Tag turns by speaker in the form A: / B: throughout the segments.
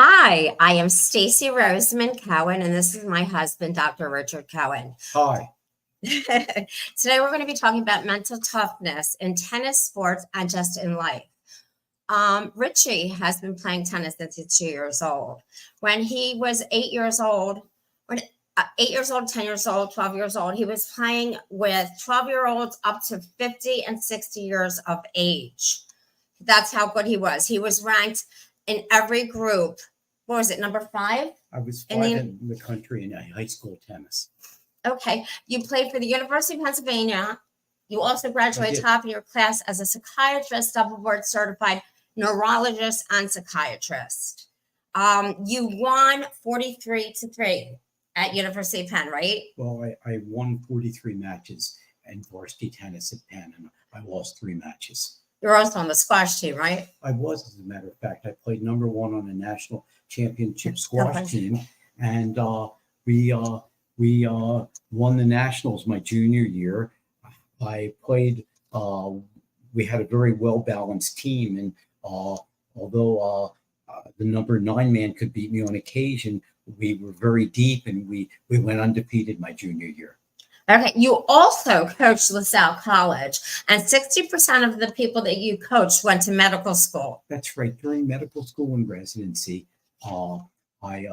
A: Hi, I am Stacy Roseman Cohen, and this is my husband, Dr. Richard Cohen.
B: Hi.
A: Today, we're going to be talking about mental toughness in tennis, sports, and just in life. Richie has been playing tennis since he's 2 years old. When he was 8 years old, 8 years old, 10 years old, 12 years old, he was playing with 12-year-olds up to 50 and 60 years of age. That's how good he was. He was ranked in every group. What was it, number 5?
B: I was 5 in the country in high school tennis.
A: Okay. You played for the University of Pennsylvania. You also graduated top in your class as a psychiatrist, double board certified neurologist, and psychiatrist. You won 43-3 at University of Penn, right?
B: Well, I won 43 matches in varsity tennis at Penn, and I lost 3 matches.
A: You're also on the squash team, right?
B: I was, as a matter of fact. I played number 1 on the national championship squash team, and we won the nationals my junior year. I played. We had a very well-balanced team, and although the number 9 man could beat me on occasion, we were very deep, and we went undefeated my junior year.
A: Okay, you also coached LaSalle College, and 60% of the people that you coached went to medical school.
B: That's right. During medical school and residency, I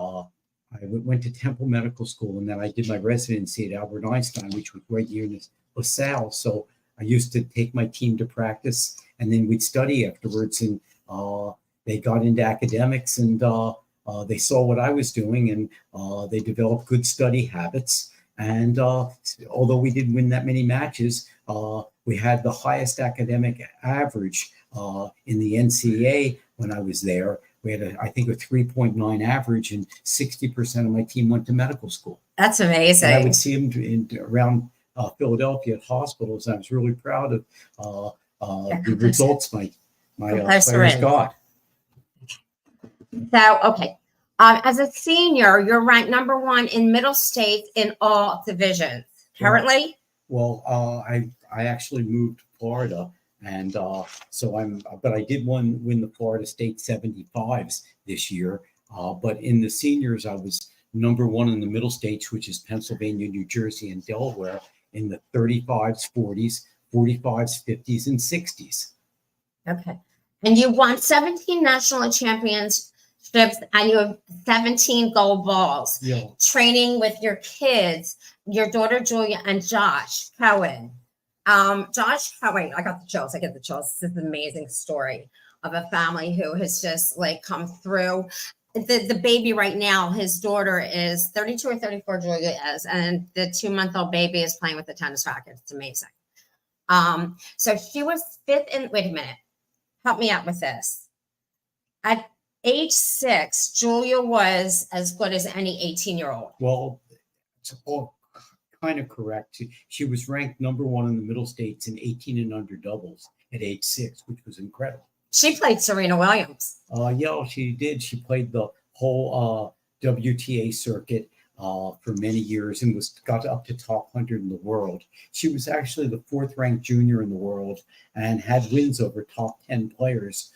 B: went to Temple Medical School, and then I did my residency at Albert Einstein, which was right near LaSalle. So I used to take my team to practice, and then we'd study afterwards. And they got into academics, and they saw what I was doing, and they developed good study habits. And although we didn't win that many matches, we had the highest academic average in the NCAA when I was there. We had, I think, a 3.9 average, and 60% of my team went to medical school.
A: That's amazing.
B: And I would see them around Philadelphia at hospitals. And I was really proud of the results my players got.
A: So, okay. As a senior, you're ranked number 1 in Middle States in all divisions. Currently?
B: Well, I actually moved to Florida, and but I did win the Florida State 75s this year. But in the seniors, I was number 1 in the Middle States, which is Pennsylvania, New Jersey, and Delaware, in the 35s, 40s, 45s, 50s, and 60s.
A: Okay. And you won 17 national championships, and you have 17 gold balls.
B: Yeah. Training
A: with your kids, your daughter Julia and Josh Cohen. Josh Cohen, I got the chills. I get the chills. This is an amazing story of a family who has just come through. The baby right now, his daughter is 32 or 34, Julia is, and the 2-month-old baby is playing with the tennis racket. It's amazing. So she was 5th in, wait a minute, help me out with this. At age 6, Julia was as good as any 18-year-old.
B: Well, it's all kind of correct. She was ranked number 1 in the Middle States in 18 and under doubles at age 6, which was incredible.
A: She played Serena Williams.
B: Yeah, she did. She played the whole WTA circuit for many years, and got up to top 100 in the world. She was actually the 4th ranked junior in the world, and had wins over top 10 players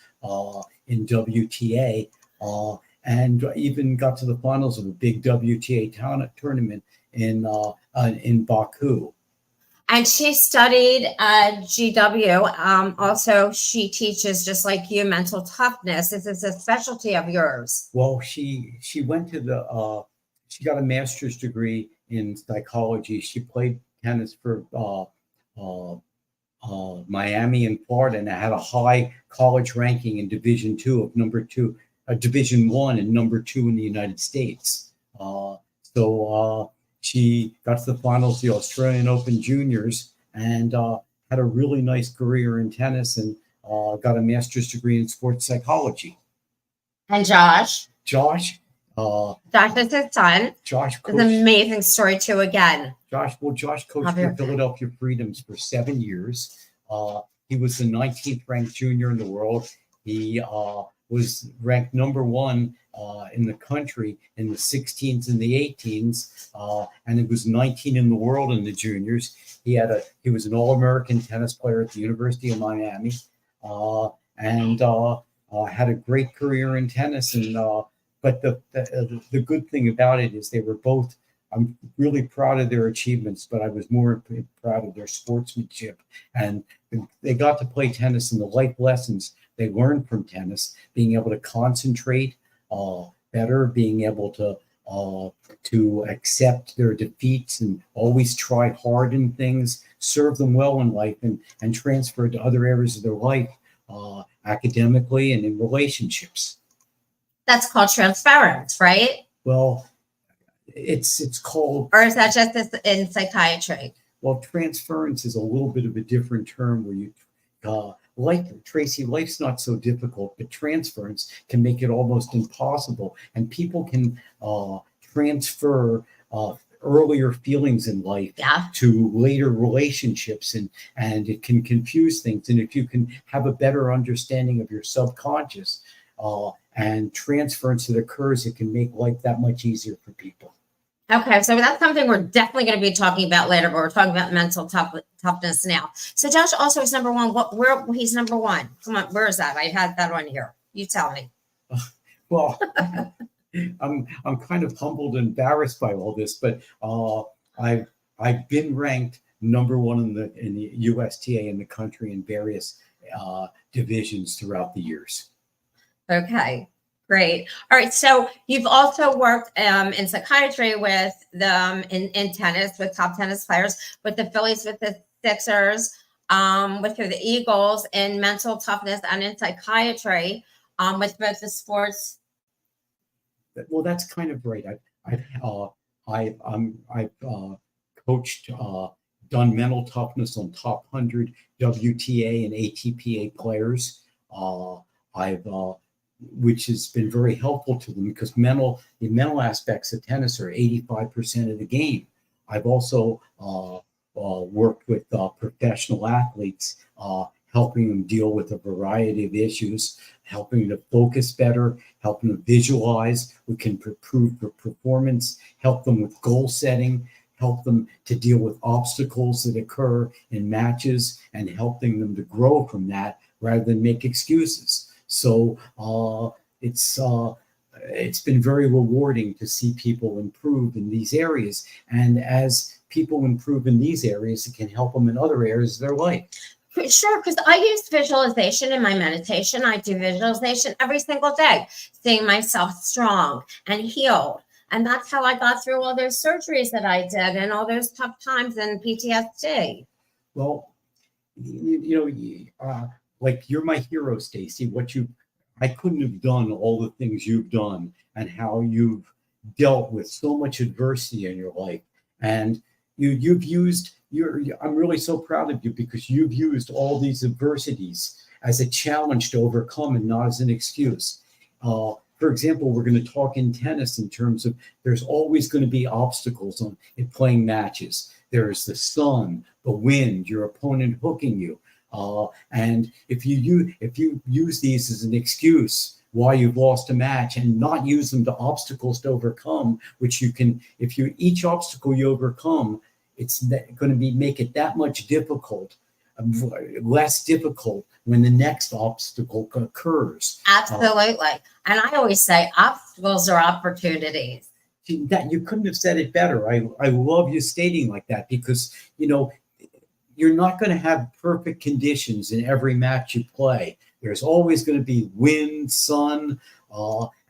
B: in WTA, and even got to the finals of a big WTA tournament in Baku.
A: And she studied at GW. Also, she teaches, just like you, mental toughness. This is a specialty of yours.
B: Well, she went to she got a master's degree in psychology. She played tennis for Miami and Florida, and had a high college ranking in Division II of number 2, Division I and number 2 in the United States. So she got to the finals of the Australian Open Juniors, and had a really nice career in tennis, and got a master's degree in sports psychology.
A: And Josh?
B: Josh
A: is his son.
B: Josh coached,
A: it's an amazing story too. Again,
B: Josh coached the Philadelphia Freedoms for 7 years. He was the 19th ranked junior in the world. He was ranked number 1 in the country in the 16s and the 18s, and it was 19 in the world in the juniors. He was an All-American tennis player at the University of Miami, and had a great career in tennis, and but the good thing about it is they were both. I'm really proud of their achievements, but I was more proud of their sportsmanship. And they got to play tennis, and the life lessons they learned from tennis, being able to concentrate better, being able to accept their defeats and always try hard in things, serve them well in life, and transfer to other areas of their life, academically and in relationships.
A: That's called transference, right?
B: Well, it's called,
A: or is that just in psychiatry?
B: Well, transference is a little bit of a different term where you, like Tracy, life's not so difficult, but transference can make it almost impossible. And people can transfer earlier feelings in life to later relationships, and it can confuse things. And if you can have a better understanding of your subconscious and transference that occurs, it can make life that much easier for people.
A: Okay, so that's something we're definitely going to be talking about later, but we're talking about mental toughness now. So Josh also is number one. Where he's number one? Come on, where is that? I had that on here. You tell me.
B: Well, I'm kind of humbled and embarrassed by all this, but I've been ranked number one in the USTA in the country in various divisions throughout the years.
A: Okay. Great. All right. So you've also worked in psychiatry with in tennis with top tennis players, with the Phillies, with the Sixers, with the Eagles, in mental toughness, and in psychiatry, with both the sports.
B: Well, that's kind of right. I've coached, done mental toughness on top 100 WTA and ATPA players. Which has been very helpful to them, because the mental aspects of tennis are 85% of the game. I've also worked with professional athletes, helping them deal with a variety of issues, helping them to focus better, helping them visualize. We can improve their performance, help them with goal setting, help them to deal with obstacles that occur in matches, and helping them to grow from that rather than make excuses. So it's been very rewarding to see people improve in these areas. And as people improve in these areas, it can help them in other areas of their life.
A: Sure, because I use visualization in my meditation. I do visualization every single day, seeing myself strong and healed. And that's how I got through all those surgeries that I did and all those tough times and PTSD.
B: Well, like, you're my hero, Stacy. I couldn't have done all the things you've done, and how you've dealt with so much adversity in your life. And I'm really so proud of you, because you've used all these adversities as a challenge to overcome and not as an excuse. For example, we're going to talk in tennis in terms of there's always going to be obstacles in playing matches. There's the sun, the wind, your opponent hooking you. And if you use these as an excuse why you've lost a match, and not use them to obstacles to overcome, which each obstacle you overcome, it's going to make it that much less difficult when the next obstacle occurs.
A: Absolutely. And I always say obstacles are opportunities.
B: That you couldn't have said it better. I love you stating like that, because you're not going to have perfect conditions in every match you play. There's always going to be wind, sun,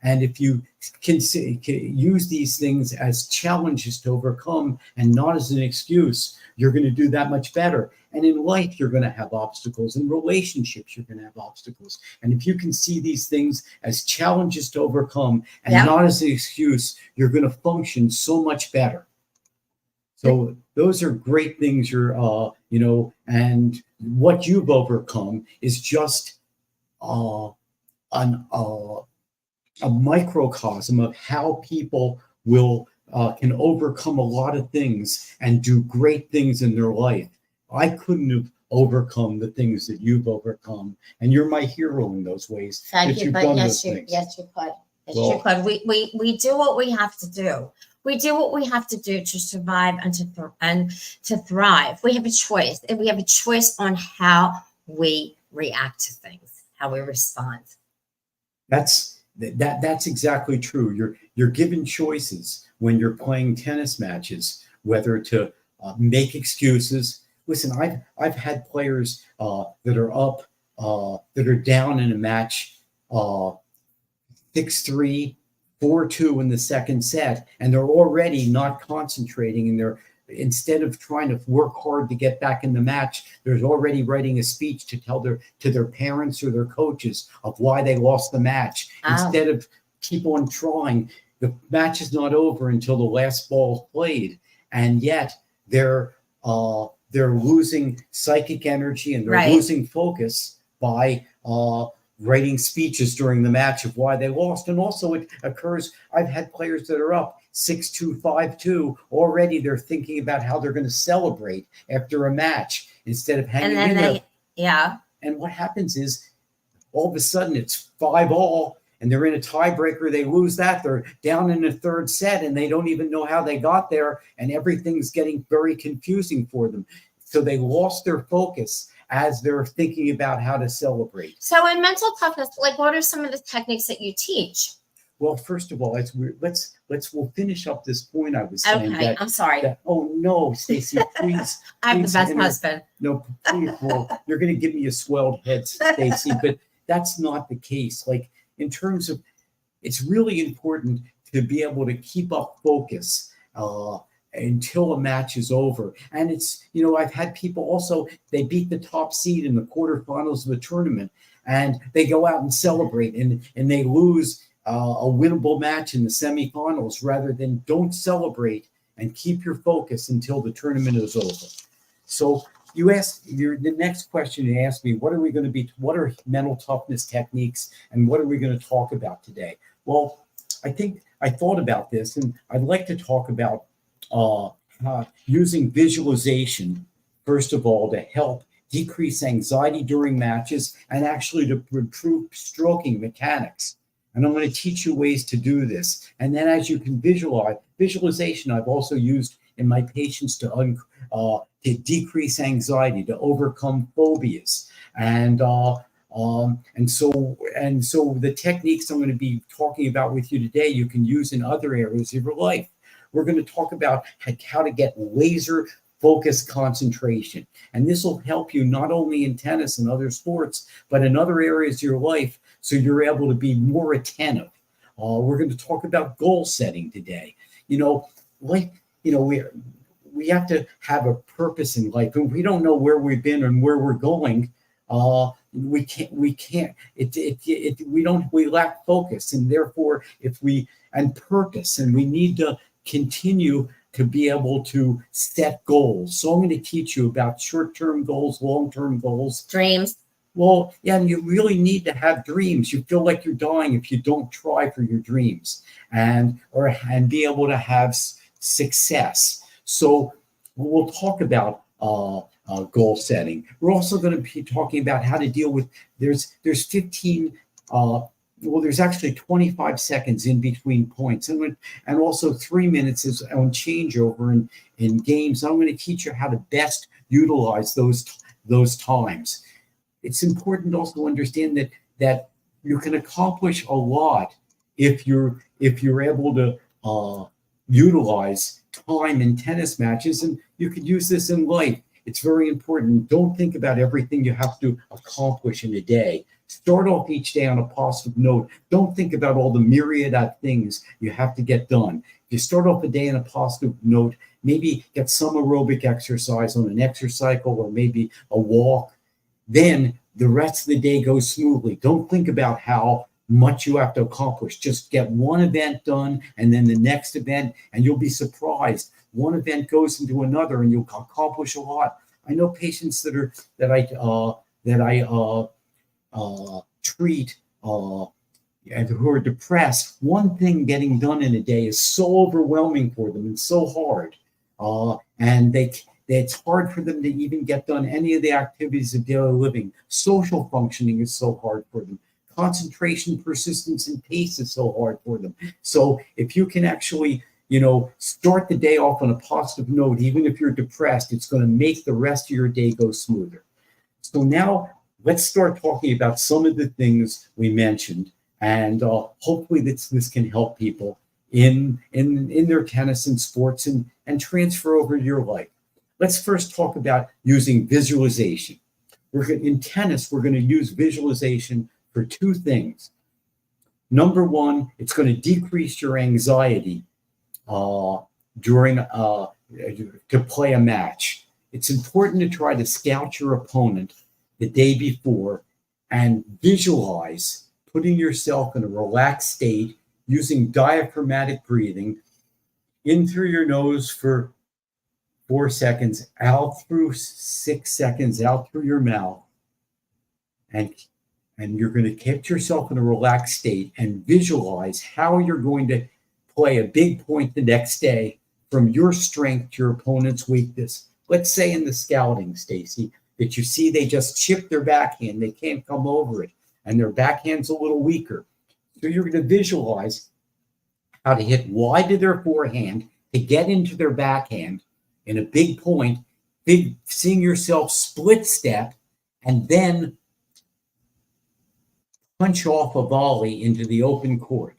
B: and if you can use these things as challenges to overcome and not as an excuse, you're going to do that much better. And in life, you're going to have obstacles. In relationships, you're going to have obstacles. And if you can see these things as challenges to overcome and not as an excuse, you're going to function so much better. So those are great things. And what you've overcome is just a microcosm of how people can overcome a lot of things and do great things in their life. I couldn't have overcome the things that you've overcome, and you're my hero in those ways.
A: Thank you. But yes, you could. Yes, you could. We do what we have to do. We do what we have to do to survive and to thrive. We have a choice, and we have a choice on how we react to things, how we respond.
B: That's That's exactly true. You're given choices when you're playing tennis matches, whether to make excuses. Listen, I've had players that are up, that are down in a match, 6-3, 4-2 in the second set, and they're already not concentrating, and they're, instead of trying to work hard to get back in the match, they're already writing a speech to tell their parents or their coaches of why they lost the match. Instead of keep on trying, the match is not over until the last ball is played, and yet they're losing psychic energy, and they're losing focus by writing speeches during the match of why they lost. And also it occurs, I've had players that are up 6-2, 5-2, already they're thinking about how they're going to celebrate after a match instead of hanging in there.
A: Yeah.
B: And what happens is all of a sudden it's 5-all and they're in a tiebreaker. They lose that. They're down in the third set and they don't even know how they got there. And everything's getting very confusing for them. So they lost their focus as they're thinking about how to celebrate.
A: So in mental toughness, like what are some of the techniques that you teach?
B: Well, first of all, we'll finish up this point I was saying.
A: Okay, I'm sorry.
B: Oh no, Stacy, please.
A: I'm the best husband.
B: No, please. Well, you're going to give me a swelled head, Stacy, but that's not the case. Like in terms of, it's really important to be able to keep up focus until a match is over. And it's, I've had people also, they beat the top seed in the quarterfinals of the tournament and they go out and celebrate and they lose a winnable match in the semifinals, rather than don't celebrate and keep your focus until the tournament is over. So you asked, the next question you asked me, what are mental toughness techniques and what are we going to talk about today? Well, I think I thought about this and I'd like to talk about using visualization, first of all, to help decrease anxiety during matches and actually to improve stroking mechanics. And I'm going to teach you ways to do this. And then as you can visualization, I've also used in my patients to decrease anxiety, to overcome phobias. And so the techniques I'm going to be talking about with you today, you can use in other areas of your life. We're going to talk about how to get laser focused concentration. And this will help you not only in tennis and other sports, but in other areas of your life, so you're able to be more attentive. We're going to talk about goal setting today. We have to have a purpose in life. And we don't know where we've been and where we're going. We lack focus, and therefore and purpose, and we need to continue to be able to set goals. So I'm going to teach you about short-term goals, long-term goals.
A: Dreams.
B: Well, yeah, and you really need to have dreams. You feel like you're dying if you don't try for your dreams and be able to have success. So we'll talk about goal setting. We're also going to be talking about how to deal with, there's 15, there's actually 25 seconds in between points, and also 3 minutes is on changeover in games. I'm going to teach you how to best utilize those times. It's important also to understand that you can accomplish a lot if you're able to utilize time in tennis matches, and you could use this in life. It's very important. Don't think about everything you have to accomplish in a day. Start off each day on a positive note. Don't think about all the myriad of things you have to get done. If you start off a day on a positive note, maybe get some aerobic exercise on an exercycle or maybe a walk, then the rest of the day goes smoothly. Don't think about how much you have to accomplish. Just get one event done and then the next event, and you'll be surprised. One event goes into another and you'll accomplish a lot. I know patients that I treat who are depressed. One thing getting done in a day is so overwhelming for them and so hard, and it's hard for them to even get done any of the activities of daily living. Social functioning is so hard for them. Concentration, persistence, and pace is so hard for them. So if you can actually start the day off on a positive note, even if you're depressed, it's going to make the rest of your day go smoother. So now let's start talking about some of the things we mentioned And hopefully this can help people in their tennis and sports and transfer over to your life. Let's first talk about using visualization. In tennis, we're going to use visualization for two things. Number one, it's going to decrease your anxiety during to play a match. It's important to try to scout your opponent the day before and visualize putting yourself in a relaxed state using diaphragmatic breathing in through your nose for 4 seconds, out through 6 seconds, out through your mouth. And you're going to keep yourself in a relaxed state and visualize how you're going to play a big point the next day from your strength to your opponent's weakness. Let's say in the scouting, Stacy, that you see they just chip their backhand, they can't come over it, and their backhand's a little weaker. So you're going to visualize how to hit wide to their forehand to get into their backhand in a big point, seeing yourself split step and then punch off a volley into the open court.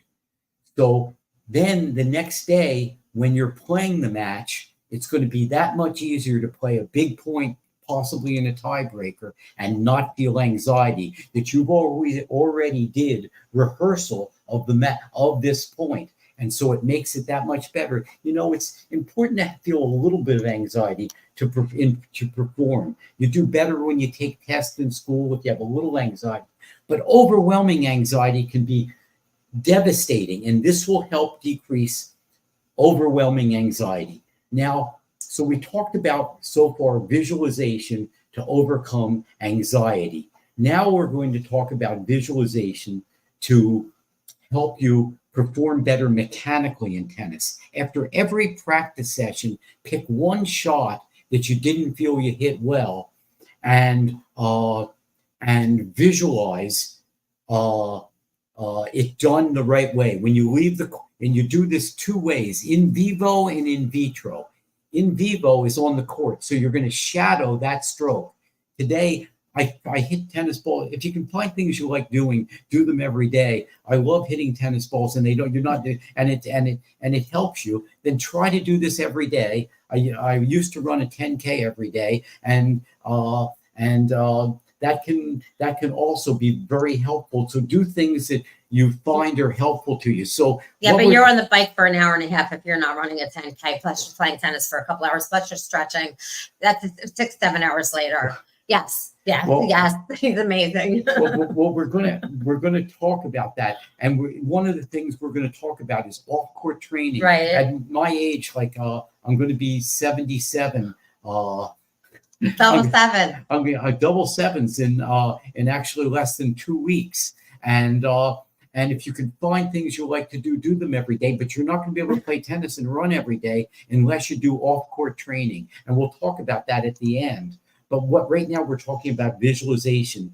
B: So then the next day, when you're playing the match, it's going to be that much easier to play a big point, possibly in a tiebreaker, and not feel anxiety that you've already did rehearsal of of this point. And so it makes it that much better. You know, it's important to feel a little bit of anxiety to perform. You do better when you take tests in school if you have a little anxiety. But overwhelming anxiety can be devastating, and this will help decrease overwhelming anxiety. Now, so we talked about so far visualization to overcome anxiety. Now we're going to talk about visualization to help you perform better mechanically in tennis. After every practice session, pick one shot that you didn't feel you hit well and visualize it done the right way. When you leave and you do this two ways, in vivo and in vitro. In vivo is on the court, so you're going to shadow that stroke. Today, I hit tennis balls. If you can find things you like doing, do them every day. I love hitting tennis balls, and it helps you. Then try to do this every day. I used to run a 10K every day, and that can also be very helpful. So do things that you find are helpful to you. So
A: yeah, but you're on the bike for an hour and a half if you're not running a 10K, plus you're playing tennis for a couple hours, plus you're stretching. That's 6-7 hours later. Yes. Yeah. Well, yes. He's amazing.
B: well, we're gonna talk about that, and one of the things we're gonna talk about is off-court training.
A: Right.
B: At my age, like I'm going to be 77.
A: Double seven.
B: I'm going to double sevens in actually less than 2 weeks, and if you can find things you like to do, do them every day. But you're not going to be able to play tennis and run every day unless you do off-court training, and we'll talk about that at the end. But right now we're talking about visualization.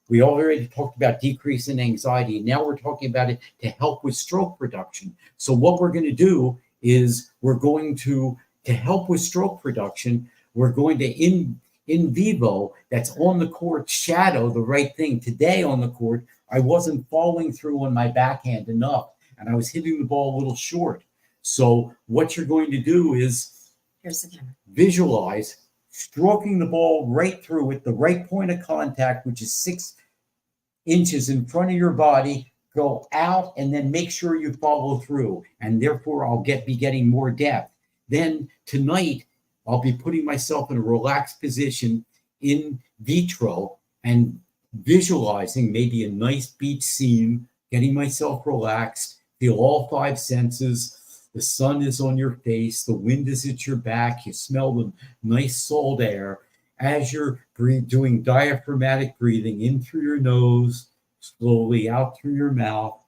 B: We already talked about decrease in anxiety. Now we're talking about it to help with stroke production. So what we're going to do is we're going to help with stroke production. We're going to in vivo, that's on the court, shadow the right thing. Today on the court, I wasn't following through on my backhand enough, and I was hitting the ball a little short. So what you're going to do is visualize stroking the ball right through at the right point of contact, which is 6 inches in front of your body, go out, and then make sure you follow through. And therefore, I'll be getting more depth. Then tonight, I'll be putting myself in a relaxed position in vitro and visualizing maybe a nice beach scene, getting myself relaxed, feel all 5 senses. The sun is on your face, the wind is at your back, you smell the nice salt air as you're doing diaphragmatic breathing in through your nose, slowly out through your mouth,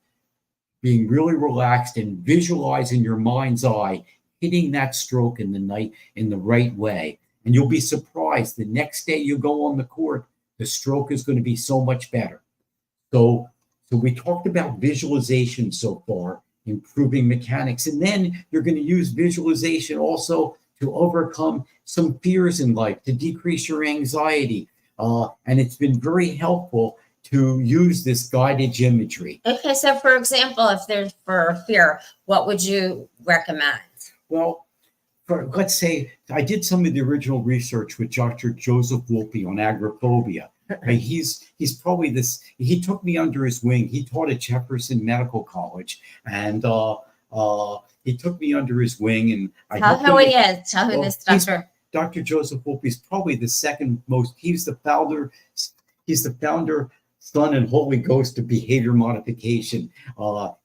B: being really relaxed and visualizing your mind's eye hitting that stroke in the right way. And you'll be surprised the next day you go on the court, the stroke is going to be so much better. So we talked about visualization so far, improving mechanics. And then you're going to use visualization also to overcome some fears in life, to decrease your anxiety. And it's been very helpful to use this guided imagery.
A: Okay, so for example, if there's for fear, what would you recommend?
B: Well, let's say I did some of the original research with Dr. Joseph Wolpe on agoraphobia. Right? He's probably this. He took me under his wing. He taught at Jefferson Medical College, and he took me under his wing. And I
A: Tell
B: helped
A: who
B: him.
A: he is. Tell who this doctor.
B: Dr. Joseph Wolpe is probably the second most. He's the founder. He's the founder, Son, and Holy Ghost of behavior modification.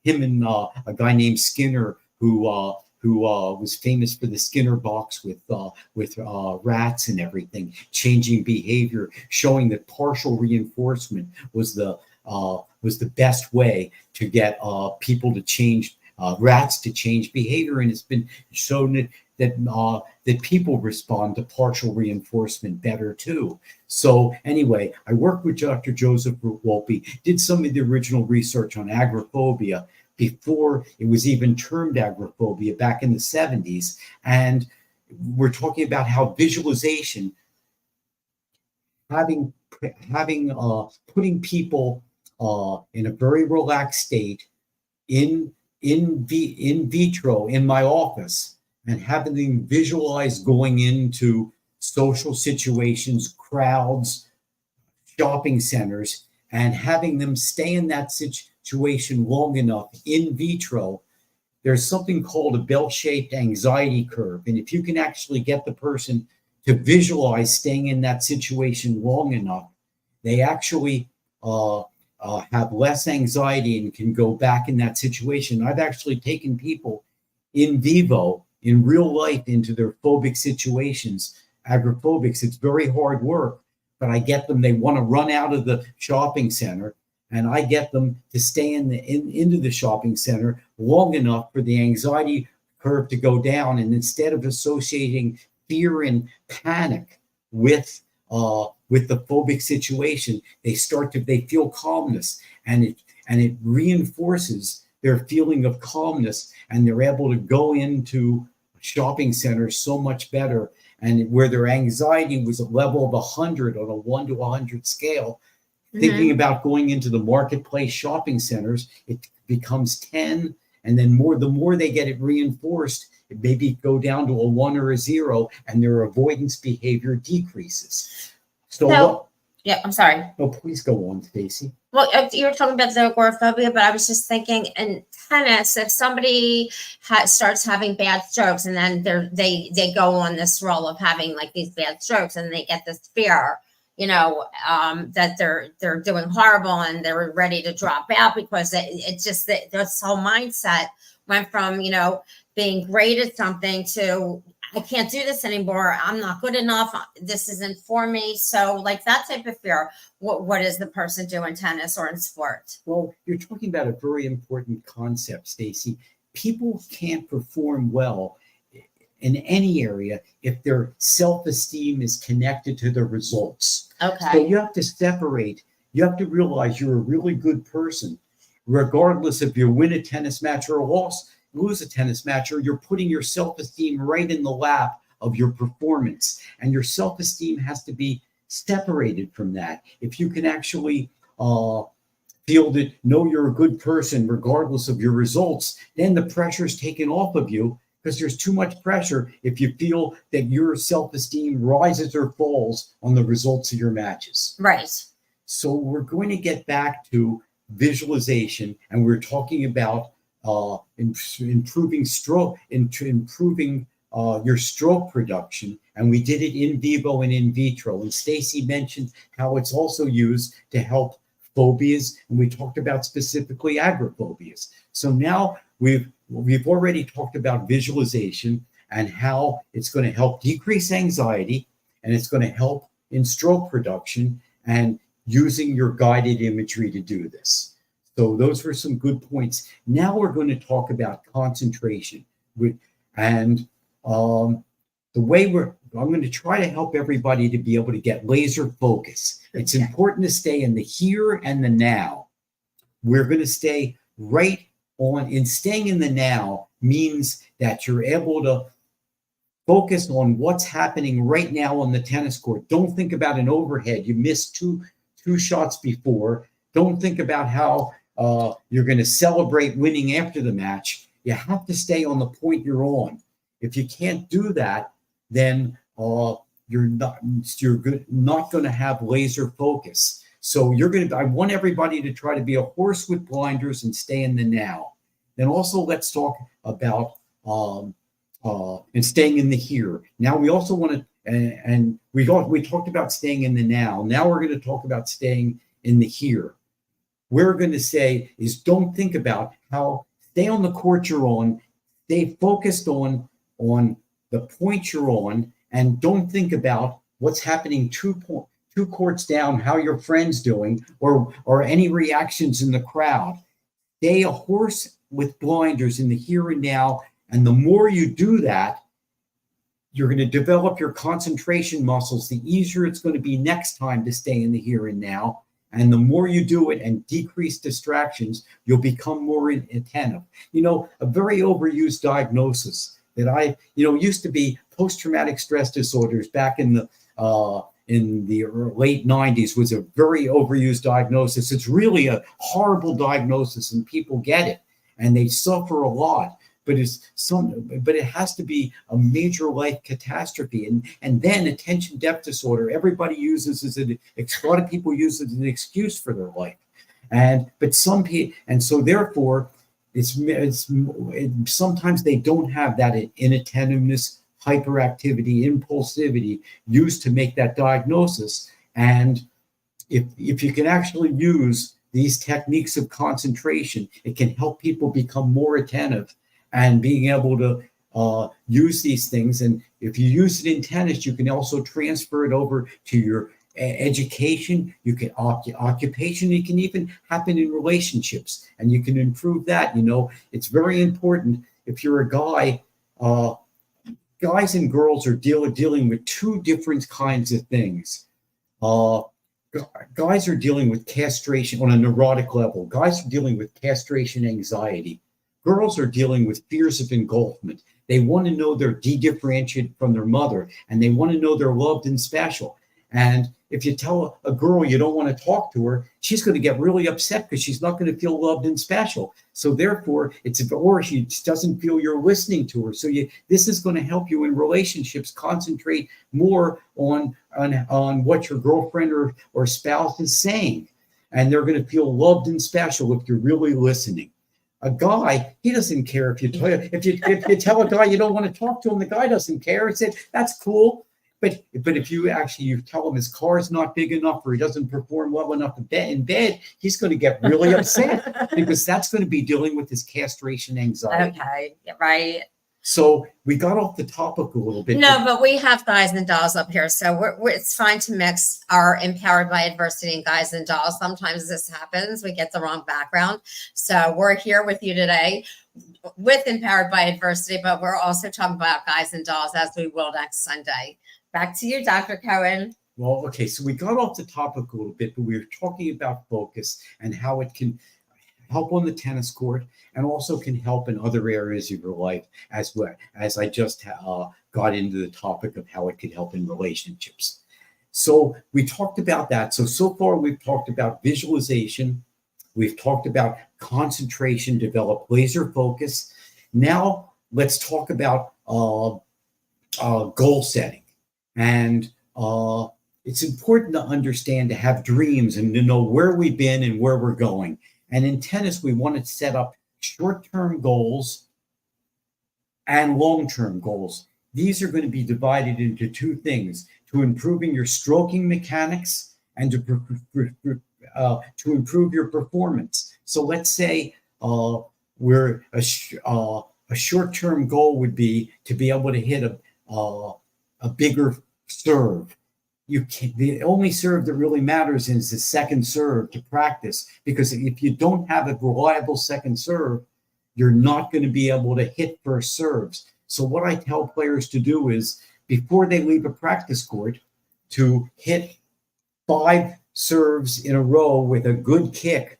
B: Him and a guy named Skinner, who was famous for the Skinner box with rats and everything, changing behavior, showing that partial reinforcement was the best way to get people to change, rats to change behavior, and it's been shown that people respond to partial reinforcement better too. So anyway, I worked with Dr. Joseph Wolpe, did some of the original research on agoraphobia before it was even termed agoraphobia back in the 70s. And we're talking about how visualization, putting people in a very relaxed state in vitro in my office, and having them visualize going into social situations, crowds, shopping centers, and having them stay in that situation long enough in vitro. There's something called a bell-shaped anxiety curve. And if you can actually get the person to visualize staying in that situation long enough, they actually have less anxiety and can go back in that situation. I've actually taken people in vivo, in real life, into their phobic situations, agoraphobics. It's very hard work, but I get them, they want to run out of the shopping center, and I get them to stay into the shopping center long enough for the anxiety curve to go down. And instead of associating fear and panic with the phobic situation, they feel calmness, and it reinforces their feeling of calmness, and they're able to go into shopping centers so much better. And where their anxiety was a level of 100 on a 1 to 100 scale, thinking about going into the marketplace shopping centers, it becomes 10. And then the more they get it reinforced, it maybe go down to a 1 or a 0, and their avoidance behavior decreases. So
A: yeah, I'm sorry.
B: Oh, please go on, Stacy.
A: Well, you were talking about the agoraphobia, but I was just thinking in tennis, if somebody starts having bad strokes, and then they go on this role of having like these bad strokes, and they get this fear, that they're doing horrible, and they're ready to drop out, because it's just that this whole mindset went from being great at something to, I can't do this anymore. I'm not good enough. This isn't for me. So like that type of fear, what does the person do in tennis or in sport?
B: Well, you're talking about a very important concept, Stacy. People can't perform well in any area if their self-esteem is connected to the results.
A: Okay.
B: So you have to separate. You have to realize you're a really good person, regardless if you win a tennis match or lose a tennis match, or you're putting your self-esteem right in the lap of your performance, and your self-esteem has to be separated from that. If you can actually know you're a good person regardless of your results, then the pressure is taken off of you, because there's too much pressure if you feel that your self-esteem rises or falls on the results of your matches.
A: Right.
B: So we're going to get back to visualization, and we're talking about improving your stroke production, and we did it in vivo and in vitro. And Stacy mentioned how it's also used to help phobias, and we talked about specifically agoraphobias. So now we've already talked about visualization and how it's going to help decrease anxiety, and it's going to help in stroke production, and using your guided imagery to do this. So those were some good points. Now we're going to talk about concentration. I'm going to try to help everybody to be able to get laser focus. It's important to stay in the here and the now. We're going to stay right on, in staying in the now means that you're able to focus on what's happening right now on the tennis court. Don't think about an overhead. You missed two shots before. Don't think about how you're going to celebrate winning after the match. You have to stay on the point you're on. If you can't do that, then you're not going to have laser focus. So I want everybody to try to be a horse with blinders and stay in the now. Then also let's talk about and staying in the here. Now we also want to, and we talked about staying in the now. Now we're going to talk about staying in the here. We're going to say is don't think about how, stay on the court you're on, stay focused on the point you're on, and don't think about what's happening two courts down, how your friend's doing, or any reactions in the crowd. Stay a horse with blinders in the here and now, and the more you do that, you're going to develop your concentration muscles. The easier it's going to be next time to stay in the here and now. And the more you do it and decrease distractions, you'll become more attentive. A very overused diagnosis that used to be post-traumatic stress disorders back in the late 90s was a very overused diagnosis. It's really a horrible diagnosis, and people get it and they suffer a lot. But it has to be a major life catastrophe, and then attention deficit disorder. Everybody uses a lot of people use it as an excuse for their life, but some people, and so therefore, sometimes they don't have that inattentiveness, hyperactivity, impulsivity used to make that diagnosis. And if you can actually use these techniques of concentration, it can help people become more attentive. And being able to use these things. And if you use it in tennis, you can also transfer it over to your education, you can occupation, it can even happen in relationships, and you can improve that. It's very important. If you're a guy, guys and girls are dealing with two different kinds of things. Guys are dealing with castration on a neurotic level. Guys are dealing with castration anxiety. Girls are dealing with fears of engulfment. They want to know they're de-differentiated from their mother, and they want to know they're loved and special. And if you tell a girl you don't want to talk to her, she's going to get really upset because she's not going to feel loved and special. So therefore, or she doesn't feel you're listening to her. So this is going to help you in relationships concentrate more on what your girlfriend or spouse is saying. And they're going to feel loved and special if you're really listening. A guy, he doesn't care if you tell a guy you don't want to talk to him. The guy doesn't care. He said, that's cool. But if you tell him his car is not big enough or he doesn't perform well enough in bed, he's going to get really upset because that's going to be dealing with his castration anxiety.
A: Okay, right.
B: So we got off the topic a little bit.
A: No, but we have guys and dolls up here, so it's fine to mix our empowered by adversity and guys and dolls. Sometimes this happens. We get the wrong background. So we're here with you today with empowered by adversity, but we're also talking about guys and dolls as we will next Sunday. Back to you, Dr. Cohen.
B: Well, okay, so we got off the topic a little bit, but we were talking about focus and how it can help on the tennis court and also can help in other areas of your life as well, as I just got into the topic of how it could help in relationships. So we talked about that. So far we've talked about visualization. We've talked about concentration, develop laser focus. Now let's talk about goal setting. And it's important to understand, to have dreams and to know where we've been and where we're going. And in tennis, we want to set up short-term goals and long-term goals. These are going to be divided into two things: to improving your stroking mechanics and to improve your performance. So let's say we're a short-term goal would be to be able to hit a bigger serve. The only serve that really matters is the second serve to practice, because if you don't have a reliable second serve, you're not going to be able to hit first serves. So what I tell players to do is, before they leave a practice court, to hit 5 serves in a row with a good kick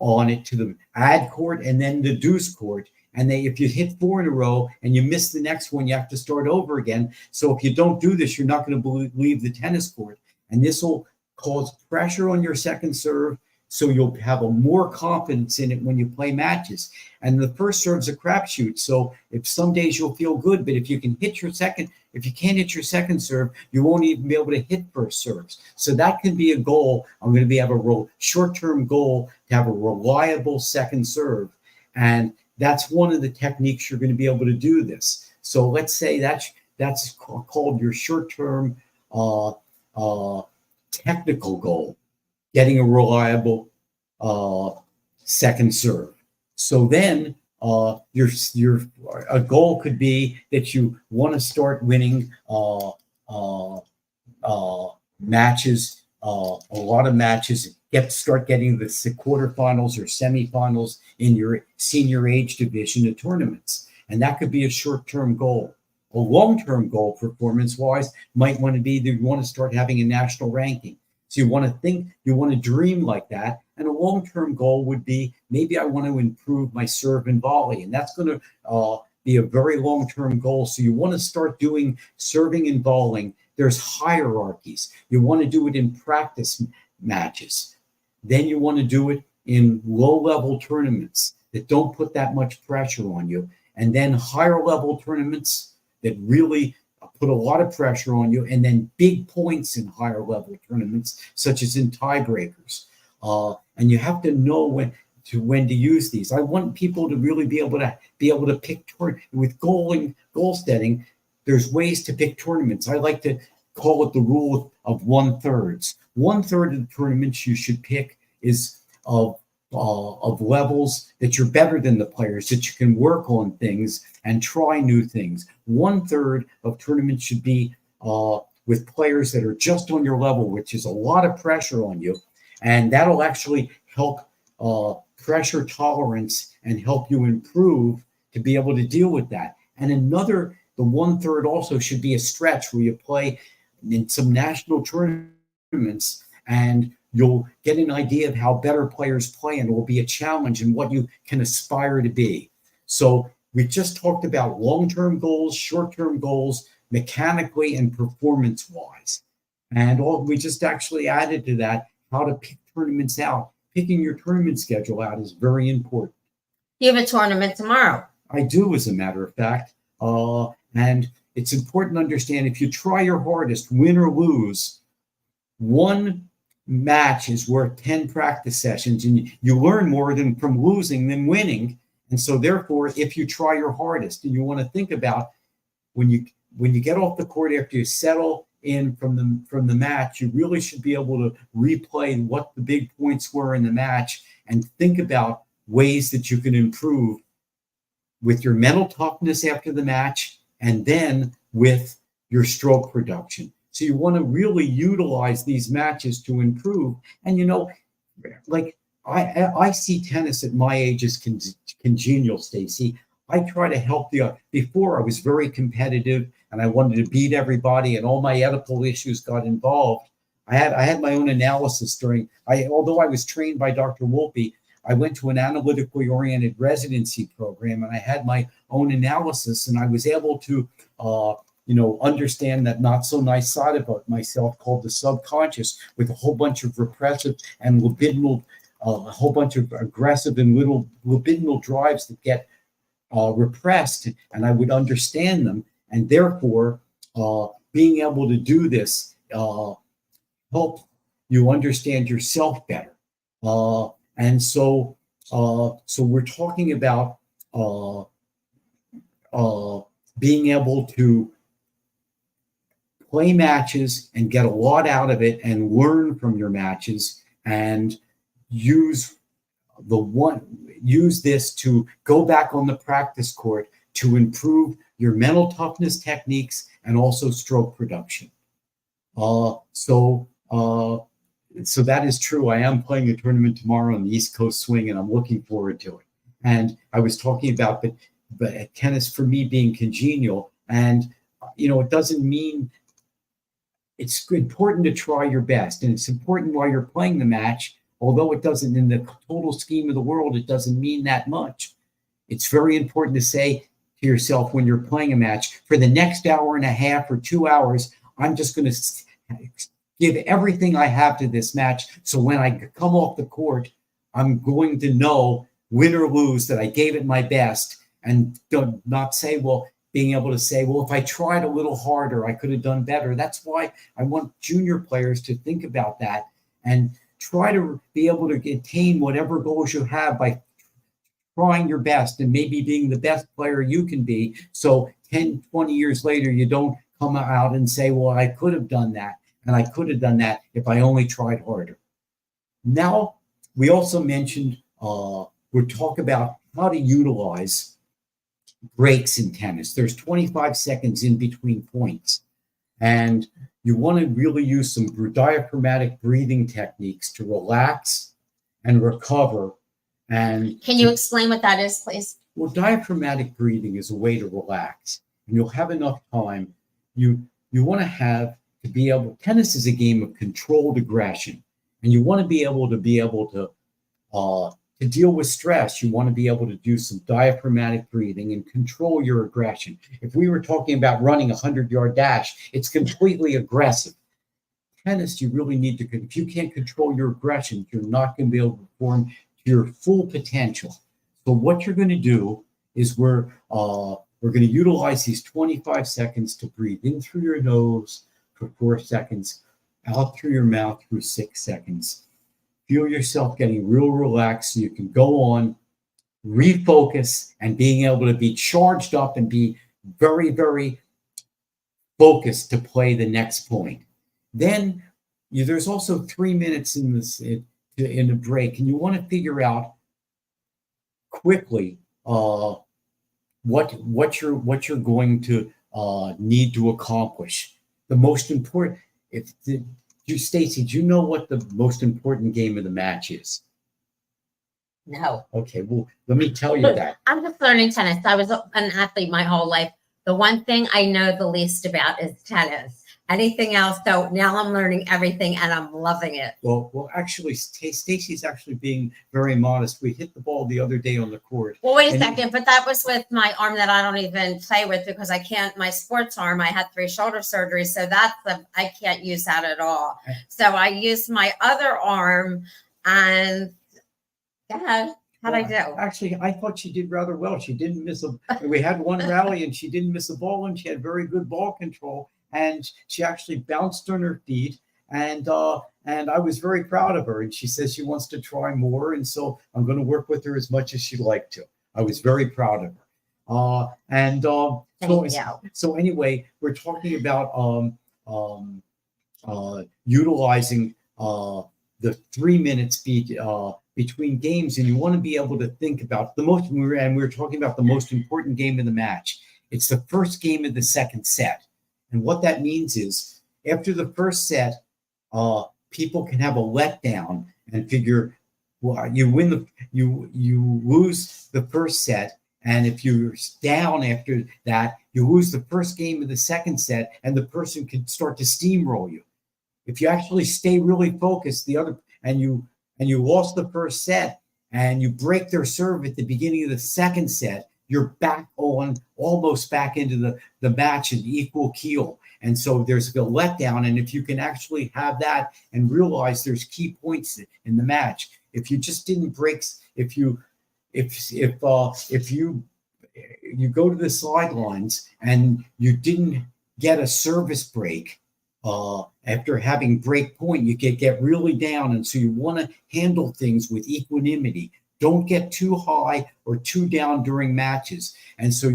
B: on it to the ad court and then the deuce court. And if you hit 4 in a row and you miss the next one, you have to start over again. So if you don't do this, you're not going to leave the tennis court. And this will cause pressure on your second serve So you'll have a more confidence in it when you play matches. And the first serve's a crapshoot. So if some days you'll feel good, but if you can't hit your second serve, you won't even be able to hit first serves. So that can be a goal. I'm going to have a short-term goal to have a reliable second serve. And that's one of the techniques you're going to be able to do this. So let's say that's called your short-term technical goal, getting a reliable second serve. So then your a goal could be that you want to start winning matches, a lot of matches. Start getting the quarterfinals or semifinals in your senior age division of tournaments, and that could be a short-term goal. A long-term goal, performance-wise, might want to be that you want to start having a national ranking. So you want to dream like that. And a long-term goal would be, maybe I want to improve my serve and volley. And that's going to be a very long-term goal. So you want to start doing serving and volleying. There's hierarchies. You want to do it in practice matches. Then you want to do it in low-level tournaments that don't put that much pressure on you. And then higher-level tournaments that really put a lot of pressure on you, and then big points in higher level tournaments, such as in tiebreakers. And you have to know when to use these. I want people to really be able to pick with goal setting. There's ways to pick tournaments. I like to call it the rule of 1/3. 1/3 of the tournaments you should pick is of levels that you're better than the players, that you can work on things and try new things. 1/3 of tournaments should be with players that are just on your level, which is a lot of pressure on you. And that'll actually help pressure tolerance and help you improve to be able to deal with that. And the 1/3 also should be a stretch where you play in some national tournaments and you'll get an idea of how better players play, and it will be a challenge and what you can aspire to be. So we just talked about long-term goals, short-term goals, mechanically and performance-wise. And we just actually added to that how to pick tournaments out. Picking your tournament schedule out is very important.
A: You have a tournament tomorrow.
B: I do, as a matter of fact. And it's important to understand, if you try your hardest, win or lose, one match is worth 10 practice sessions, and you learn more from losing than winning. And so therefore, if you try your hardest, and you want to think about when you get off the court after you settle in from the match, you really should be able to replay what the big points were in the match and think about ways that you can improve with your mental toughness after the match, and then with your stroke production. So you want to really utilize these matches to improve. And, like I see tennis at my age as congenial, Stacy. I try to help before I was very competitive and I wanted to beat everybody, and all my Oedipal issues got involved. I had my own analysis although I was trained by Dr. Wolpe, I went to an analytically oriented residency program, and I had my own analysis, and I was able to understand that not so nice side about myself called the subconscious, with a whole bunch of repressive and libidinal, a whole bunch of aggressive and little libidinal drives that get repressed, and I would understand them. And therefore, being able to do this help you understand yourself better. And so we're talking about being able to play matches and get a lot out of it and learn from your matches, and use this to go back on the practice court to improve your mental toughness techniques and also stroke production. So that is true. I am playing a tournament tomorrow on the East Coast Swing, and I'm looking forward to it. And I was talking about but tennis for me being congenial, and it doesn't mean, it's important to try your best, and it's important while you're playing the match, although it doesn't, in the total scheme of the world, it doesn't mean that much. It's very important to say to yourself when you're playing a match, for the next hour and a half or 2 hours, I'm just going to give everything I have to this match. So when I come off the court, I'm going to know, win or lose, that I gave it my best, and don't not say, well, being able to say, well, if I tried a little harder, I could have done better. That's why I want junior players to think about that and try to be able to attain whatever goals you have by trying your best and maybe being the best player you can be. So 10, 20 years later, you don't come out and say, well, I could have done that. And I could have done that if I only tried harder. Now, we also mentioned, we'll talk about how to utilize breaks in tennis. There's 25 seconds in between points. And you want to really use some diaphragmatic breathing techniques to relax and recover. And
A: Can you explain what that is, please?
B: well, diaphragmatic breathing is a way to relax, and you'll have enough time. You want to be able. Tennis is a game of controlled aggression, and you want to be able to deal with stress. You want to be able to do some diaphragmatic breathing and control your aggression. If we were talking about running a 100-yard dash, it's completely aggressive. Tennis, you really need to. If you can't control your aggression, you're not going to be able to perform to your full potential. So what you're going to do is we're going to utilize these 25 seconds to breathe in through your nose for 4 seconds, out through your mouth for 6 seconds. Feel yourself getting real relaxed so you can go on, refocus, and being able to be charged up and be very, very focused to play the next point. Then there's also 3 minutes in the break, and you want to figure out quickly what you're going to need to accomplish. The most important, Stacy, do you know what the most important game of the match is?
A: No.
B: Okay, well, let me tell you that.
A: I'm just learning tennis. I was an athlete my whole life. The one thing I know the least about is tennis. Anything else, so now I'm learning everything and I'm loving it.
B: Well, actually, Stacy's actually being very modest. We hit the ball the other day on the court.
A: Well, wait a second, but that was with my arm that I don't even play with because I can't, my sports arm, I had 3 shoulder surgeries, so I can't use that at all. So I used my other arm and yeah. How'd I do?
B: Actually, I thought she did rather well. She didn't miss we had one rally and she didn't miss a ball and she had very good ball control. And she actually bounced on her feet, and I was very proud of her. And she says she wants to try more, and so I'm going to work with her as much as she'd like to. I was very proud of her. So anyway, we're talking about utilizing the 3 minutes between games, and you want to be able to think about the most. And we're talking about the most important game of the match. It's the first game of the second set. And what that means is after the first set, people can have a letdown and figure, well, you lose the first set. And if you're down after that, you lose the first game of the second set and the person can start to steamroll you. If you actually stay really focused, and you lost the first set and you break their serve at the beginning of the second set, you're back on, almost back into the match in equal keel. And so there's a letdown. And if you can actually have that and realize there's key points in the match, if you just didn't break, if you go to the sidelines and you didn't get a service break after having break point, you get really down. And so you want to handle things with equanimity. Don't get too high or too down during matches. And so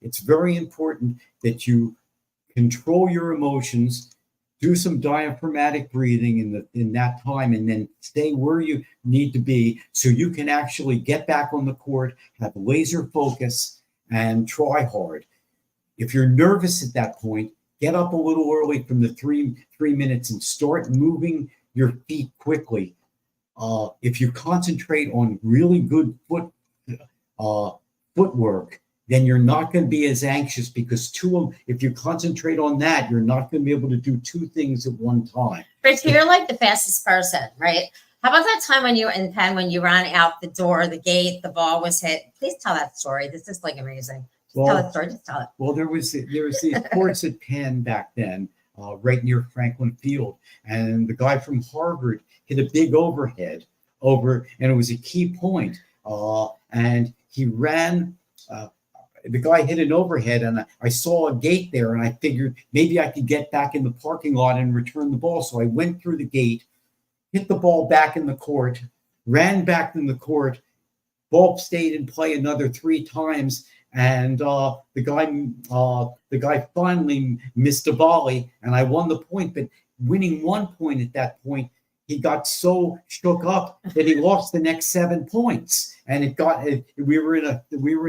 B: it's very important that you control your emotions, do some diaphragmatic breathing in that time, and then stay where you need to be so you can actually get back on the court, have laser focus, and try hard. If you're nervous at that point, get up a little early from the three minutes and start moving your feet quickly. If you concentrate on really good footwork, then you're not going to be as anxious because if you concentrate on that, you're not going to be able to do 2 things at one time.
A: But you're like the fastest person, right? How about that time when you ran out the door, the gate, the ball was hit? Please tell that story. This is like amazing. Tell that story. Just tell it.
B: Well, there was these courts at Penn back then. right near Franklin Field. And the guy from Harvard hit a big overhead and it was a key point. And he ran. The guy hit an overhead, and I saw a gate there, and I figured maybe I could get back in the parking lot and return the ball. So I went through the gate, hit the ball back in the court, ran back in the court. Ball stayed in play another 3 times, and the guy finally missed a volley, and I won the point. But winning 1 point at that point, he got so shook up that he lost the next 7 points, and we were in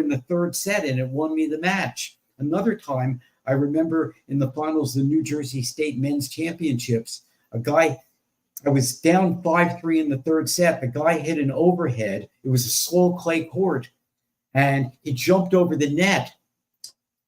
B: the third set, and it won me the match. Another time, I remember in the finals of the New Jersey State Men's Championships, I was down 5-3 in the third set. The guy hit an overhead. It was a slow clay court, and he jumped over the net,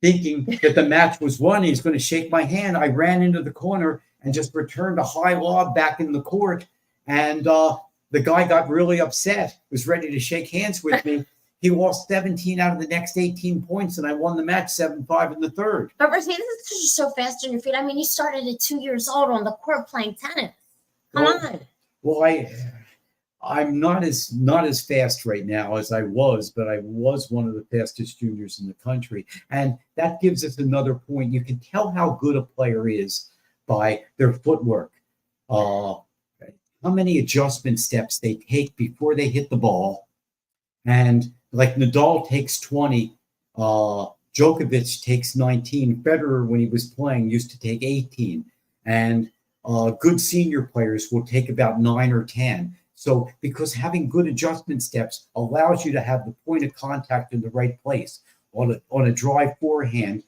B: thinking that the match was won. He's going to shake my hand. I ran into the corner and just returned a high lob back in the court. And the guy got really upset, was ready to shake hands with me. He lost 17 out of the next 18 points, and I won the match 7-5 in the third.
A: But Richie, this is because you're so fast on your feet. I mean, you started at 2 years old on the court playing tennis. Come on.
B: Well, I'm not as fast right now as I was, but I was one of the fastest juniors in the country. And that gives us another point. You can tell how good a player is by their footwork. How many adjustment steps they take before they hit the ball. And like Nadal takes 20, Djokovic takes 19. Federer, when he was playing, used to take 18. And good senior players will take about 9 or 10. So because having good adjustment steps allows you to have the point of contact in the right place. On a drive forehand,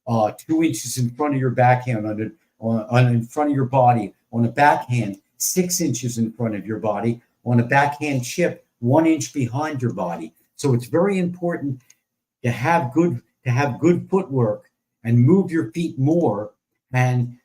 B: 2 inches in front of your backhand, in front of your body. On a backhand, 6 inches in front of your body. On a backhand chip, 1 inch behind your body. So it's very important to have good footwork and move your feet more. And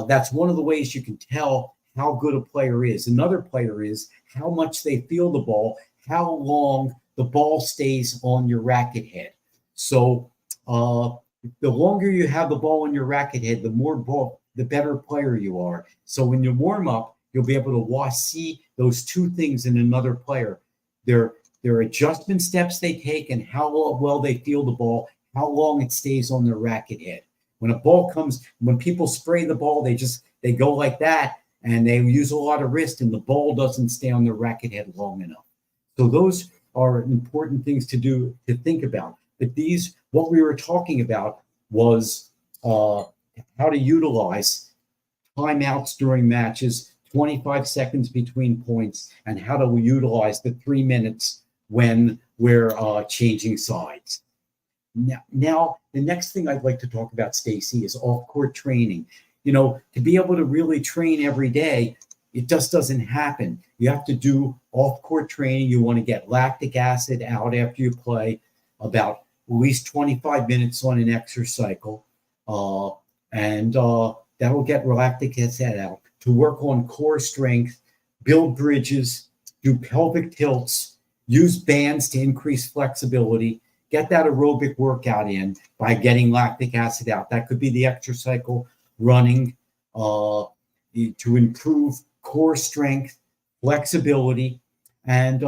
B: that's one of the ways you can tell how good a player is. Another player is how much they feel the ball, how long the ball stays on your racket head. So the longer you have the ball on your racket head, the better player you are. So when you warm up, you'll be able to see those two things in another player. Their adjustment steps they take and how well they feel the ball, how long it stays on their racket head. When people spray the ball, they go like that, and they use a lot of wrist, and the ball doesn't stay on their racket head long enough. So those are important things to think about. But what we were talking about was how to utilize timeouts during matches, 25 seconds between points, and how to utilize the 3 minutes when we're changing sides. Now, the next thing I'd like to talk about, Stacy, is off-court training. To be able to really train every day, it just doesn't happen. You have to do off-court training. You want to get lactic acid out after you play, about at least 25 minutes on an exercise cycle. And that'll get lactic acid out to work on core strength, build bridges, do pelvic tilts, use bands to increase flexibility, get that aerobic workout in by getting lactic acid out. That could be the exercise cycle, running, to improve core strength, flexibility, and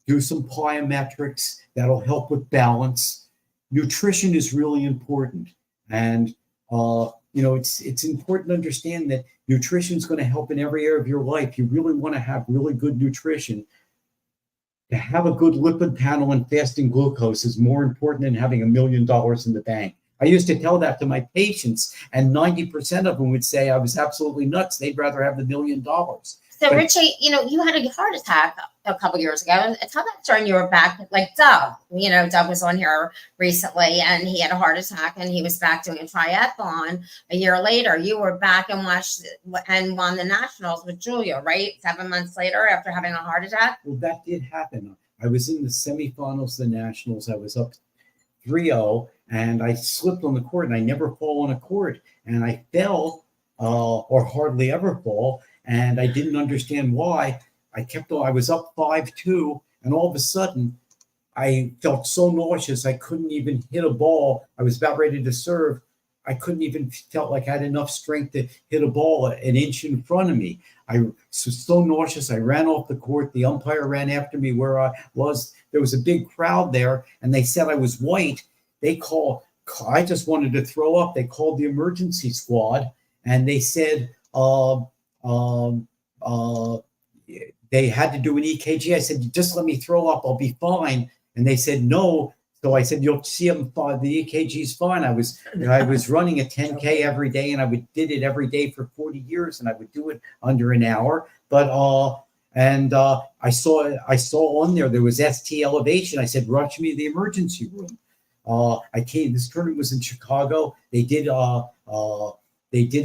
B: do some plyometrics that'll help with balance. Nutrition is really important. And, it's important to understand that nutrition is going to help in every area of your life. You really want to have really good nutrition. To have a good lipid panel and fasting glucose is more important than having $1 million in the bank. I used to tell that to my patients, and 90% of them would say I was absolutely nuts. They'd rather have the $1 million.
A: So, Richie, you had a heart attack a couple years ago. Tell that story. You were back, like Doug. Doug was on here recently, and he had a heart attack, and he was back doing a triathlon a year later. You were back and watched and won the nationals with Julia, right? 7 months later after having a heart attack?
B: Well, that did happen. I was in the semifinals of the nationals. I was up 3-0, and I slipped on the court, and I never fall on a court. And I fell, or hardly ever fall, and I didn't understand why. I was up 5-2, and all of a sudden, I felt so nauseous I couldn't even hit a ball. I was about ready to serve. I couldn't even felt like I had enough strength to hit a ball an inch in front of me. I was so nauseous. I ran off the court. The umpire ran after me where I was. There was a big crowd there, and they said I was white. I just wanted to throw up. They called the emergency squad, and they said they had to do an EKG. I said, just let me throw up. I'll be fine. And they said, no. So I said, you'll see them fine. The EKG is fine. I was running a 10K every day, and I did it every day for 40 years, and I would do it under an hour. But I saw on there was ST elevation. I said, rush me to the emergency room. I came. This tournament was in Chicago. They did a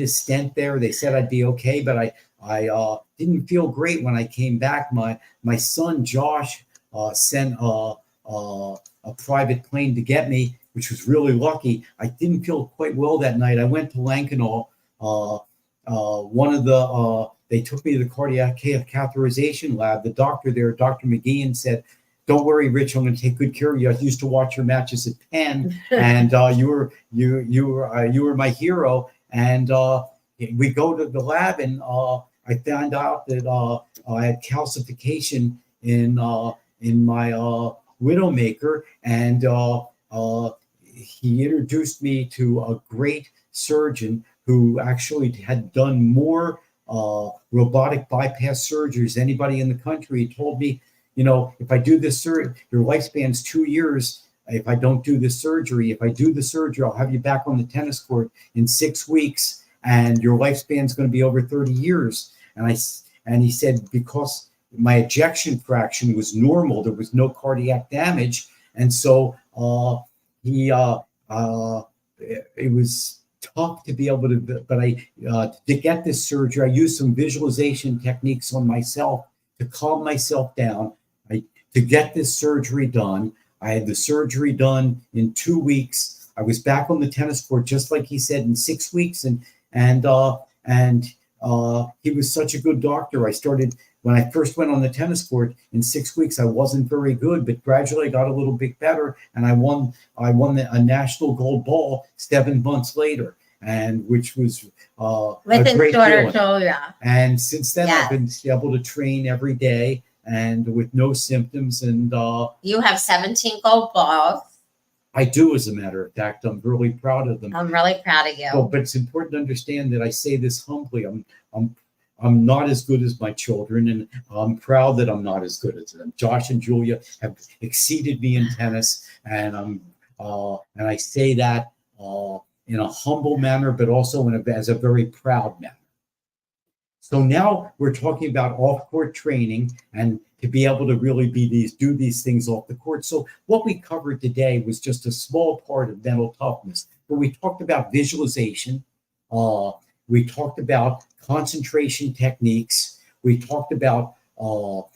B: stent there. They said I'd be okay, but I didn't feel great when I came back. My son Josh sent a private plane to get me, which was really lucky. I didn't feel quite well that night. I went to Lankenau. They took me to the cardiac catheterization lab. The doctor there, Dr. McGeehan, said, "Don't worry, Rich. I'm going to take good care of you. I used to watch your matches at Penn, and you were my hero." And we go to the lab, and I found out that I had calcification in my widowmaker, and he introduced me to a great surgeon who actually had done more robotic bypass surgeries than anybody in the country. He told me, if I do this surgery, your lifespan's 2 years. If I don't do this surgery, if I do the surgery, I'll have you back on the tennis court in 6 weeks, and your lifespan's going to be over 30 years. And he said, because my ejection fraction was normal, there was no cardiac damage, and so it was tough to be able to. But to get this surgery, I used some visualization techniques on myself to calm myself down. To get this surgery done, I had the surgery done in 2 weeks. I was back on the tennis court, just like he said, in 6 weeks, and he was such a good doctor. When I first went on the tennis court in 6 weeks, I wasn't very good, but gradually I got a little bit better, and I won a national gold ball 7 months later, and which was
A: with
B: a great feeling.
A: Julia.
B: And since then, I've been able to train every day and with no symptoms. And
A: you have 17 gold balls.
B: I do, as a matter of fact. I'm really proud of them.
A: I'm really proud of you.
B: But it's important to understand that I say this humbly. I'm not as good as my children, and I'm proud that I'm not as good as them. Josh and Julia have exceeded me in tennis, and I say that in a humble manner, but also as a very proud manner. So now we're talking about off-court training and to be able to really do these things off the court. So what we covered today was just a small part of mental toughness, but we talked about visualization. We talked about concentration techniques. We talked about goal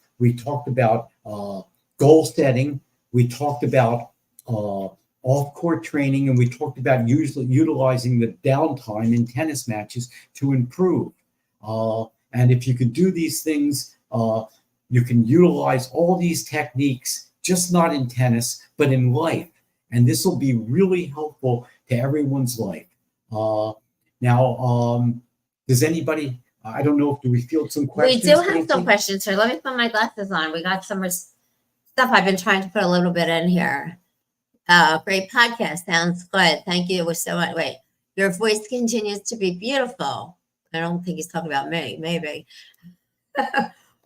B: setting. We talked about off-court training, and we talked about utilizing the downtime in tennis matches to improve. And if you can do these things, you can utilize all these techniques, just not in tennis, but in life. And this will be really helpful to everyone's life. Now, does anybody, I don't know, do we field some questions?
A: We do have some questions here. Let me put my glasses on. We got some stuff I've been trying to put a little bit in here. Great podcast. Sounds good. Thank you so much. Wait, your voice continues to be beautiful. I don't think he's talking about me. Maybe.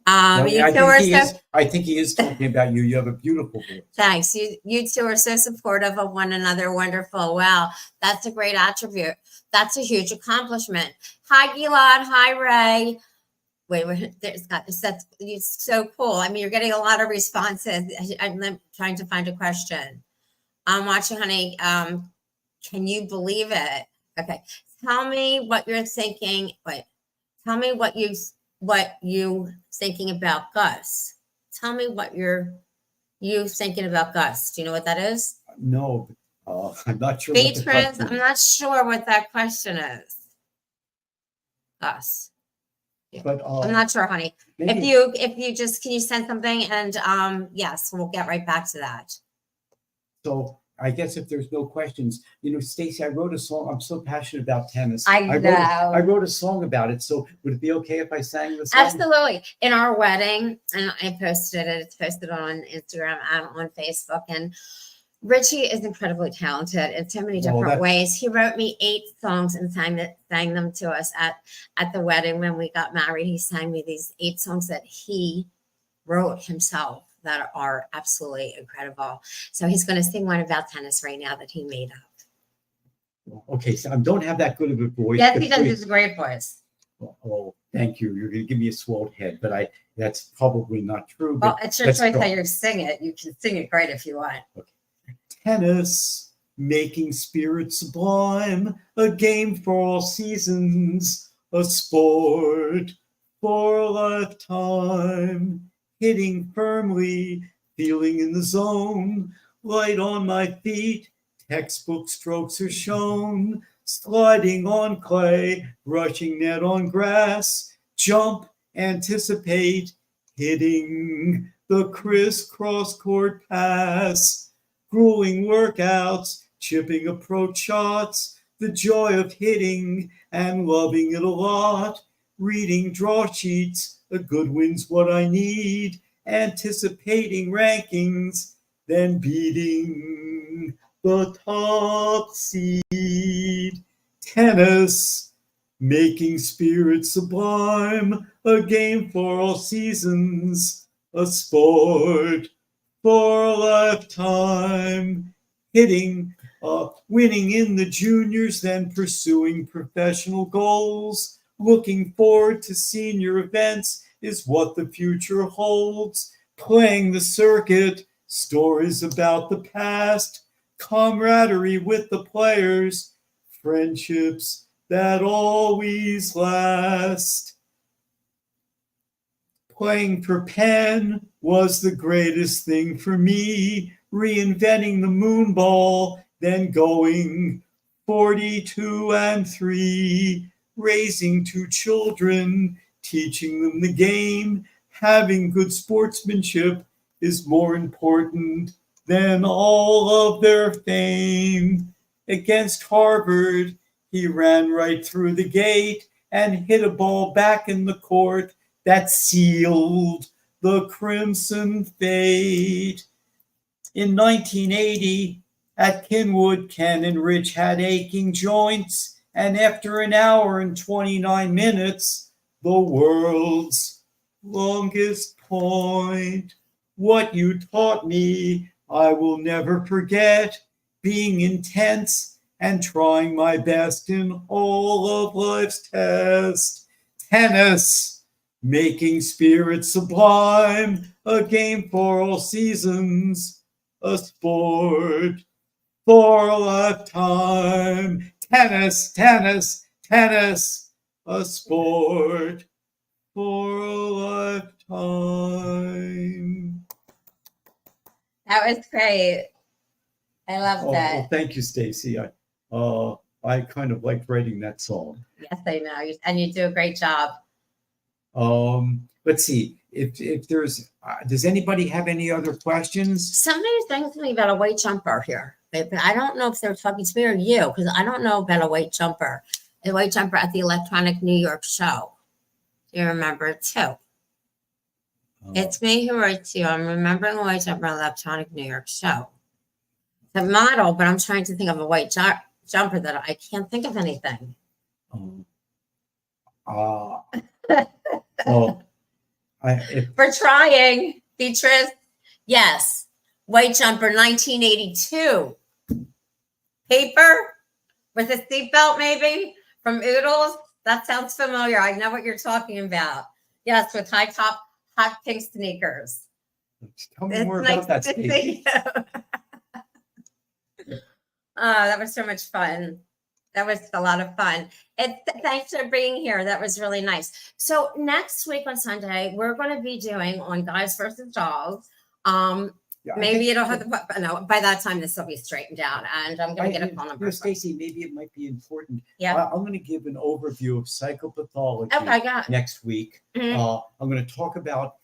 B: I think he is talking about you. You have a beautiful voice.
A: Thanks. You two are so supportive of one another. Wonderful. Wow. That's a great attribute. That's a huge accomplishment. Hi, Gilad. Hi, Ray. Wait, it's so cool. I mean, you're getting a lot of responses. I'm trying to find a question. I'm watching, honey. Can you believe it? Okay. Tell me what you're thinking. Wait. Tell me what you thinking about Gus. Tell me what you thinking about Gus. Do you know what that is?
B: No, I'm not sure.
A: Patrons, I'm not sure what that question is. Gus.
B: But
A: I'm not sure, honey. Maybe. If you just, can you send something, and yes, we'll get right back to that.
B: So I guess if there's no questions, Stacy, I wrote a song. I'm so passionate about tennis.
A: I know.
B: I wrote a song about it. So would it be okay if I sang the song?
A: Absolutely. In our wedding, and I posted it. It's posted on Instagram and on Facebook. And Richie is incredibly talented in so many different ways. He wrote me 8 songs and sang them to us at the wedding when we got married. He sang me these 8 songs that he wrote himself that are absolutely incredible. So he's going to sing one about tennis right now that he made up.
B: Okay, so I don't have that good of a voice.
A: Yes, he does. It's a great voice.
B: Oh, thank you. You're going to give me a swelled head, but that's probably not true.
A: Well, it's your choice how you sing it. You can sing it great if you want.
B: Okay. Tennis, making spirit sublime, a game for all seasons, a sport for a lifetime, hitting firmly, feeling in the zone, light on my feet, textbook strokes are shown, sliding on clay, brushing net on grass, jump, anticipate, hitting the crisscross court pass, grueling workouts, chipping approach shots, the joy of hitting and loving it a lot, reading draw sheets, a good win's what I need, anticipating rankings, then beating the top seed. Tennis, making spirit sublime, a game for all seasons, a sport for a lifetime, hitting, winning in the juniors, then pursuing professional goals, looking forward to senior events is what the future holds, playing the circuit, stories about the past, camaraderie with the players, friendships that always last. Playing for Penn was the greatest thing for me, reinventing the moon ball, then going 42-3, raising 2 children, teaching them the game, having good sportsmanship is more important than all of their fame. Against Harvard, he ran right through the gate and hit a ball back in the court that sealed the Crimson fate. In 1980, at Kinwood, Ken and Rich had aching joints, and after an hour and 29 minutes, the world's longest point. What you taught me, I will never forget, being intense and trying my best in all of life's tests. Tennis, making spirit sublime, a game for all seasons, a sport for a lifetime. Tennis, tennis, tennis, a sport for a lifetime.
A: That was great. I love that.
B: Well, thank you, Stacy. I kind of liked writing that song.
A: Yes, I know, and you do a great job.
B: Let's see if there's. Does anybody have any other questions?
A: Somebody's saying something about a white jumper here. I don't know if they're talking to me or you, because I don't know about a white jumper. A white jumper at the Electronic New York show. Do you remember it too? It's me who writes you. I'm remembering a white jumper at the Electronic New York show. The model, but I'm trying to think of a white jumper that I can't think of anything. We're trying, Beatrice. Yes, white jumper, 1982. Paper with a seatbelt, maybe from Oodles. That sounds familiar. I know what you're talking about. Yes, with high top, hot pink sneakers.
B: Tell me more about that, Stacey.
A: That was so much fun. That was a lot of fun. Thanks for being here. That was really nice. So next week on Sunday, we're going to be doing on Guys versus Dolls. Maybe it'll have no. By that time, this will be straighhthened out, and I'm going to get a phone number.
B: Stacey, maybe it might be important.
A: Yeah,
B: I'm going to give an overview of psychopathology next week.
A: Mm-hmm.
B: I'm going to talk about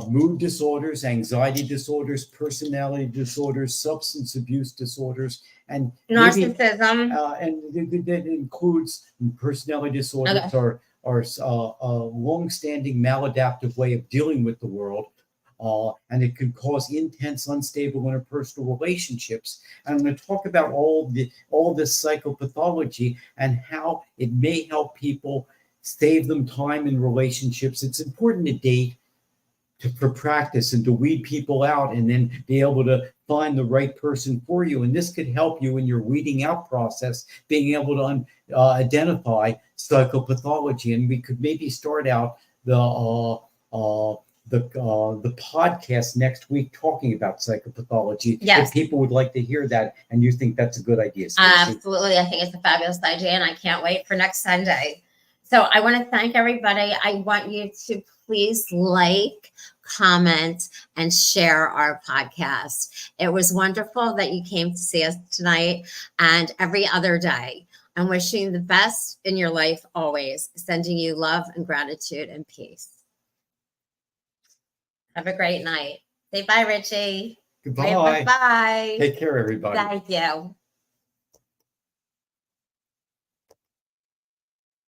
B: mood disorders, anxiety disorders, personality disorders, substance abuse disorders, and maybe
A: narcissism.
B: that includes personality disorders
A: Okay.
B: or a long-standing maladaptive way of dealing with the world. And it can cause intense, unstable interpersonal relationships. And I'm going to talk about all this psychopathology and how it may help people save them time in relationships. It's important to date for practice and to weed people out and then be able to find the right person for you. And this could help you in your weeding out process, being able to identify psychopathology. And we could maybe start out the podcast next week talking about psychopathology.
A: Yes.
B: If people would like to hear that and you think that's a good idea, Stacey.
A: Absolutely. I think it's a fabulous idea, and I can't wait for next Sunday. So I want to thank everybody. I want you to please like, comment, and share our podcast. It was wonderful that you came to see us tonight and every other day. I'm wishing you the best in your life always, sending you love and gratitude and peace. Have a great night. Say bye, Richie.
B: Goodbye.
A: Bye.
B: Take care, everybody.
A: Thank you.